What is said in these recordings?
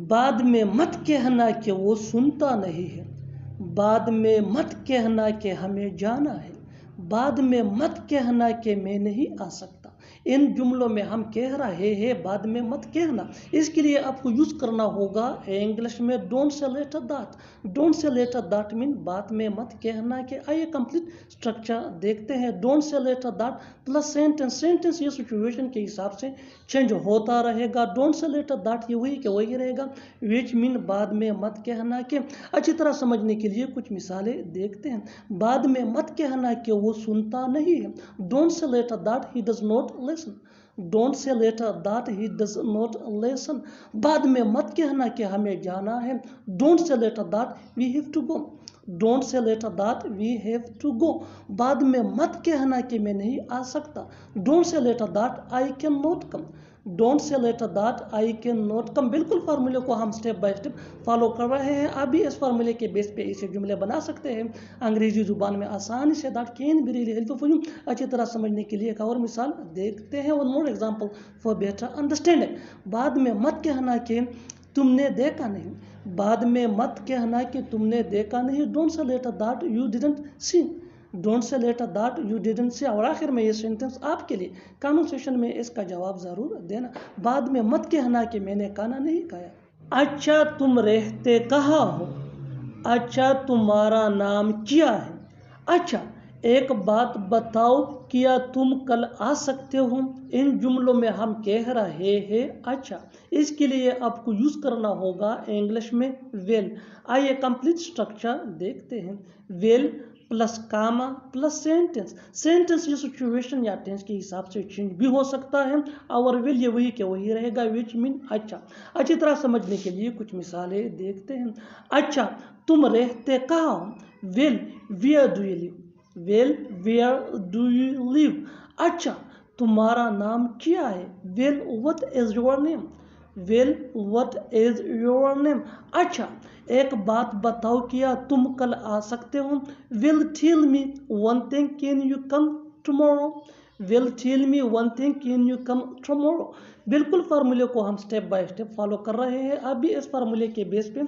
बाद में मत कहना कि वो सुनता नहीं है, बाद में मत कहना कि हमें जाना है, बाद में मत कहना कि मैं नहीं आ सकता। इन जुमलों में हम कह रहे हैं बाद में मत कहना, इसके लिए आपको यूज करना होगा इंग्लिश में don't say later that. Don't say later that mean बाद में मत कहना के। आइए कंप्लीट स्ट्रक्चर देखते हैं। Don't say later that plus sentence. Sentence ये सिचुएशन के हिसाब से चेंज होता रहेगा। डोंट से लेटर दैट ये वही के वही रहेगा, विच मीन बाद में मत कहना के। अच्छी तरह समझने के लिए कुछ मिसालें देखते हैं। बाद में मत कहना कि वो सुनता नहीं है। Don't say later that he does not listen. Don't say later that he does not listen. बाद में मत कहना कि हमें जाना है। Don't say later that we have to go. Don't say later that we have to go. बाद में मत कहना कि मैं नहीं आ सकता। Don't say later that I can not come. Don't say later that I can not come. बिल्कुल फार्मूले को हम स्टेप बाय स्टेप फॉलो कर रहे हैं। आप भी इस फार्मूले के बेस पे इसे जुमले बना सकते हैं अंग्रेजी जुबान में आसानी से। That can be really helpful for you. अच्छी तरह समझने के लिए एक और मिसाल देखते हैं। One more example for better understanding. बाद में मत कहना कि तुमने देखा नहीं। बाद में मत कहना कि तुमने देखा नहीं। Don't say later that you didn't see. Don't say later that you didn't see. और आखिर में ये सेंटेंस आपके लिए कमेंट सेक्शन में इसका जवाब जरूर देना। बाद में मत कहना कि मैंने खाना नहीं खाया। अच्छा तुम रहते कहाँ हो। अच्छा तुम्हारा नाम क्या है। अच्छा एक बात बताओ, क्या तुम कल आ सकते हो। इन जुमलों में हम कह रहे हैं अच्छा, इसके लिए आपको यूज करना होगा इंग्लिश में वेल। आइए कंप्लीट स्ट्रक्चर देखते हैं। वेल प्लस कामा प्लस सेंटेंस। सेंटेंस ये सिचुएशन या टेंस के हिसाब से चेंज भी हो सकता है और वेल ये वही के वही रहेगा, विच मीन अच्छा। अच्छी तरह समझने के लिए कुछ मिसालें देखते हैं। अच्छा तुम रहते कहाँ हो। Well where do you live. Well where do you live. अच्छा तुम्हारा नाम क्या है। Well what is your name. Well what is your name. अच्छा एक बात बताओ, क्या तुम कल आ सकते हो। Will tell me one thing, can you come tomorrow. Will tell me one thing, can you come tomorrow. बिल्कुल फार्मूले को हम स्टेप बाय स्टेप फॉलो कर रहे हैं। आप भी इस फार्मूले के बेस पे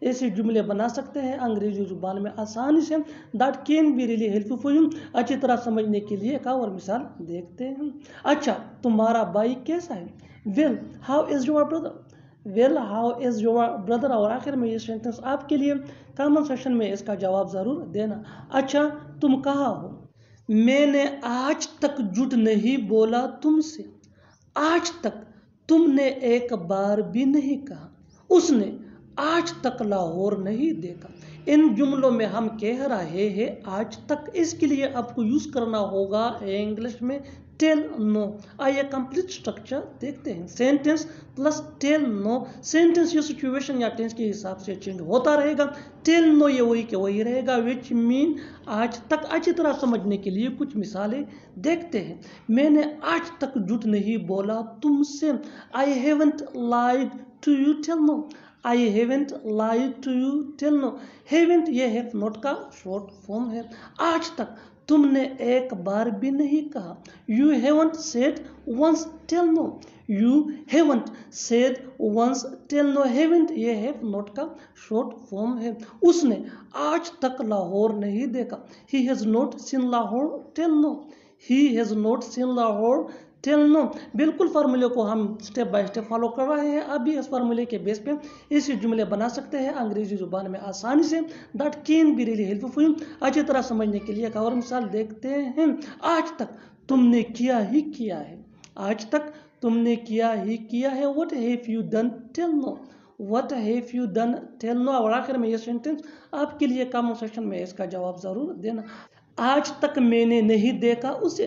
ऐसे जुमले बना सकते हैं अंग्रेजी जुबान में आसानी से। That can be really helpful for you. अच्छी तरह समझने के लिए एक और मिसाल देखते हैं। अच्छा तुम्हारा भाई कैसा है। Well how is your brother. Well how is your brother. और आखिर में ये सेंटेंस आपके लिए कमेंट सेक्शन में इसका जवाब जरूर देना। अच्छा तुम कहाँ हो। मैंने आज तक झूठ नहीं बोला तुमसे। आज तक तुमने एक बार भी नहीं कहा। उसने आज तक लाहौर नहीं देखा। इन जुमलों में हम कह रहे हैं आज तक, इसके लिए आपको यूज करना होगा इंग्लिश में टेल नो। आइए कंप्लीट स्ट्रक्चर देखते हैं। Sentence plus tell no. Sentence ये सिचुएशन या टेंस के हिसाब से चेंज होता रहेगा। टेल नो ये वही के वही रहेगा, विच मीन आज तक। अच्छी तरह समझने के लिए कुछ मिसालें देखते हैं। मैंने आज तक झूठ नहीं बोला तुमसे। I haven't lied to you tell no. I haven't lied to you tell no. Haven't ये हैव नॉट का शॉर्ट फॉर्म है। आज तक तुमने एक बार भी नहीं कहा। You haven't said once tell no. You haven't said once tell no. Haven't ये हैव नॉट का शॉर्ट फॉर्म है। उसने आज तक लाहौर नहीं देखा। He has not seen Lahore tell no. He has not seen Lahore tell no. बिल्कुल फार्मूले को हम स्टेप बाय स्टेप फॉलो कर रहे हैं। अब भी इस फार्मूले के बेस पे इसी जुमले बना सकते हैं अंग्रेजी जुबान में आसानी से। That can be really helpful for you. अच्छी तरह समझने के लिए एक और मिसाल देखते हैं। आज तक तुमने किया ही किया है। आज तक तुमने किया ही किया है। What have you done tell no. What have you done tell no. और आखिर में ये सेंटेंस आपके लिए कमेंट सेक्शन में इसका जवाब जरूर देना। आज तक मैंने नहीं देखा उसे।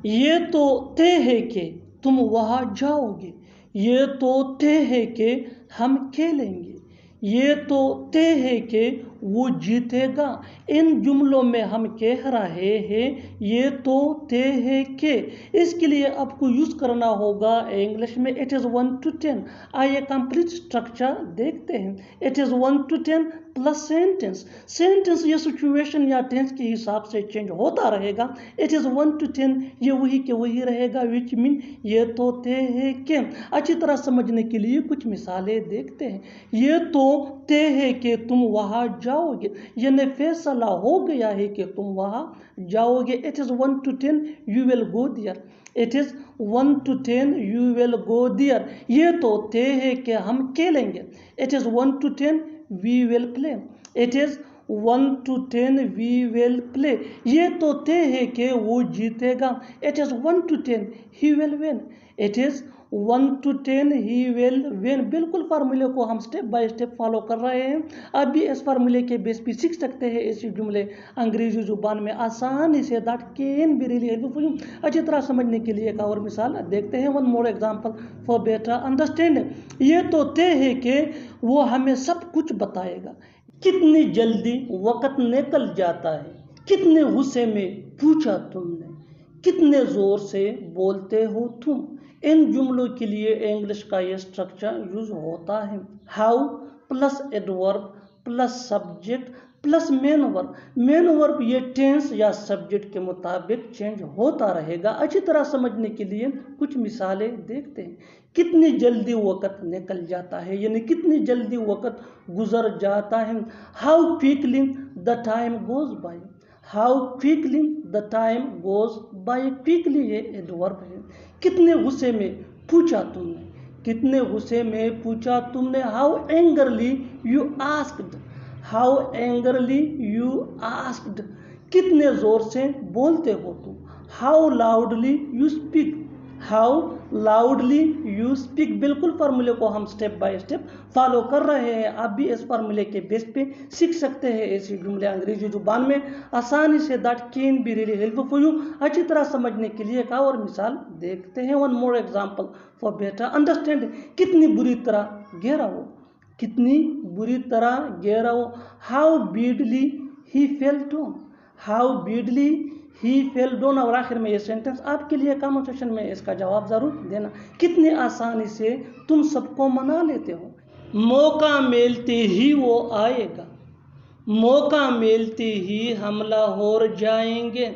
ये तो तय है कि तुम वहां जाओगे। ये तो तय है कि हम खेलेंगे। ये तो तय है कि वो जीतेगा। इन जुमलों में हम कह रहे हैं ये तो ते है के, इसके लिए आपको यूज करना होगा इंग्लिश में इट इज 1 to 10। आइए कंप्लीट स्ट्रक्चर देखते हैं। It is 1 to 10 plus sentence. Sentence ये सिचुएशन या टेंस के हिसाब से चेंज होता रहेगा। इट इज 1 to 10 ये वही के वही रहेगा, विच मीन ये तो ते है के। अच्छी तरह समझने के लिए कुछ मिसालें देखते हैं। ये तो ते है कि तुम वहां जाओगे, यानी फैसला हो गया है कि तुम वहां जाओगे। It is 1 to 10 you will go there. It is 1 to 10 you will go there. ये तो ते है कि हम खेलेंगे। It is 1 to 10 we will play. It is 1 to 10 we will play. ये तो ते है कि वो जीतेगा। It is 1 to 10 he will win. It is 1 to 10 he will win. बिल्कुल फार्मूले को हम स्टेप बाय स्टेप फॉलो कर रहे हैं। अब भी इस फार्मूले के बेस पे सीख सकते हैं ऐसे जुमले अंग्रेजी जुबान में आसानी से। That can be really helpful. अच्छी तरह समझने के लिए एक और मिसाल देखते हैं। One more example for better understanding. ये तो तय है कि वो हमें सब कुछ बताएगा। कितनी जल्दी वक्त निकल जाता है, कितने गुस्से में पूछा तुमने, कितने जोर से बोलते हो तुम। इन जुमलों के लिए इंग्लिश का ये स्ट्रक्चर यूज होता है। How plus adverb plus subject plus main verb. Main verb ये टेंस या सब्जेक्ट के मुताबिक चेंज होता रहेगा। अच्छी तरह समझने के लिए कुछ मिसालें देखते हैं। कितनी जल्दी वक्त निकल जाता है, यानी कितनी जल्दी वक्त गुजर जाता है। How quickly the time goes by. How quickly the time goes by. Quickly ये एडवर्ब है। कितने गुस्से में पूछा तुमने, कितने गुस्से में पूछा तुमने। How angrily you asked. How angrily you asked. कितने जोर से बोलते हो तुम। How loudly you speak. How loudly you speak. बिल्कुल फार्मूले को हम स्टेप बाय स्टेप फॉलो कर रहे हैं। आप भी इस फार्मूले के बेस पे सीख सकते हैं ऐसे जुमले अंग्रेजी जुबान में आसानी से। That can be really helpful for you. अच्छी तरह समझने के लिए एक और मिसाल देखते हैं। One more example for better understanding. कितनी बुरी तरह गहरा हो, कितनी बुरी तरह गहरा हो। How badly he fell down. How badly he fell down. और आखिर में ये सेंटेंस आपके लिए कमेंट सेक्शन में इसका जवाब जरूर देना। कितनी आसानी से तुम सबको मना लेते हो। मौका मिलते ही वो आएगा। मौका मिलते ही हम लाहौर जाएंगे।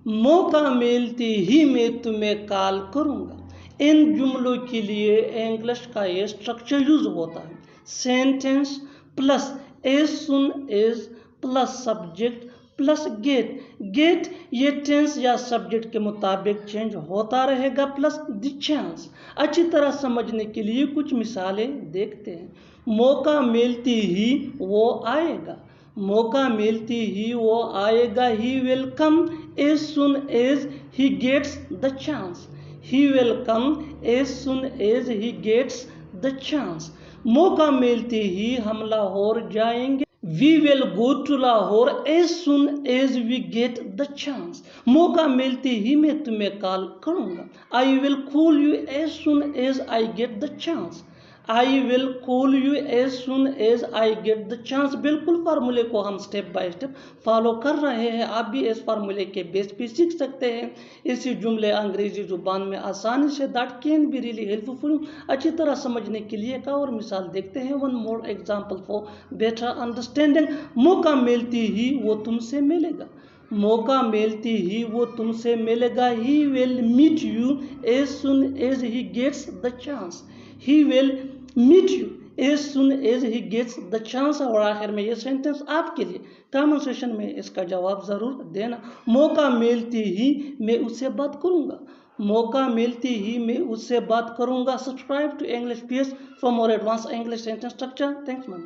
मौका मिलते ही मैं तुम्हें कॉल करूँगा। इन जुमलों के लिए इंग्लिश का ये स्ट्रक्चर यूज होता है। Sentence plus as soon as plus subject plus get. Get ये टेंस या सब्जेक्ट के मुताबिक चेंज होता रहेगा प्लस द चांस। अच्छी तरह समझने के लिए कुछ मिसालें देखते हैं। मौका मिलती ही वो आएगा। मौका मिलती ही वो आएगा। He will come as soon as he gets the chance. He will come as soon as he gets the chance. मौका मिलते ही हम लाहौर जाएंगे। We will go to Lahore as soon as we get the chance. मौका मिलते ही मैं तुम्हें call करूँगा। I will call you as soon as I get the chance. I will call you as soon as I get the chance. बिल्कुल फार्मूले को हम step by step follow कर रहे हैं। आप भी इस फार्मूले के बेस पे सीख सकते हैं इसी जुमले अंग्रेजी जुबान में आसानी से। That can be really helpful. अच्छी तरह समझने के लिए एक और मिसाल देखते हैं। One more example for better understanding. मौका मिलती ही वो तुमसे मिलेगा। मौका मिलती ही वो तुमसे मिलेगा। He will meet you as soon as he gets the chance. He will meet you as soon as he gets the chance. और आखिर में ये सेंटेंस आपके लिए कमेंट सेक्शन में इसका जवाब जरूर देना। मौका मिलती ही मैं उससे बात करूंगा। मौका मिलती ही मैं उससे बात करूंगा। Subscribe to English PS for more advance English sentence structure. Thanks ma'am.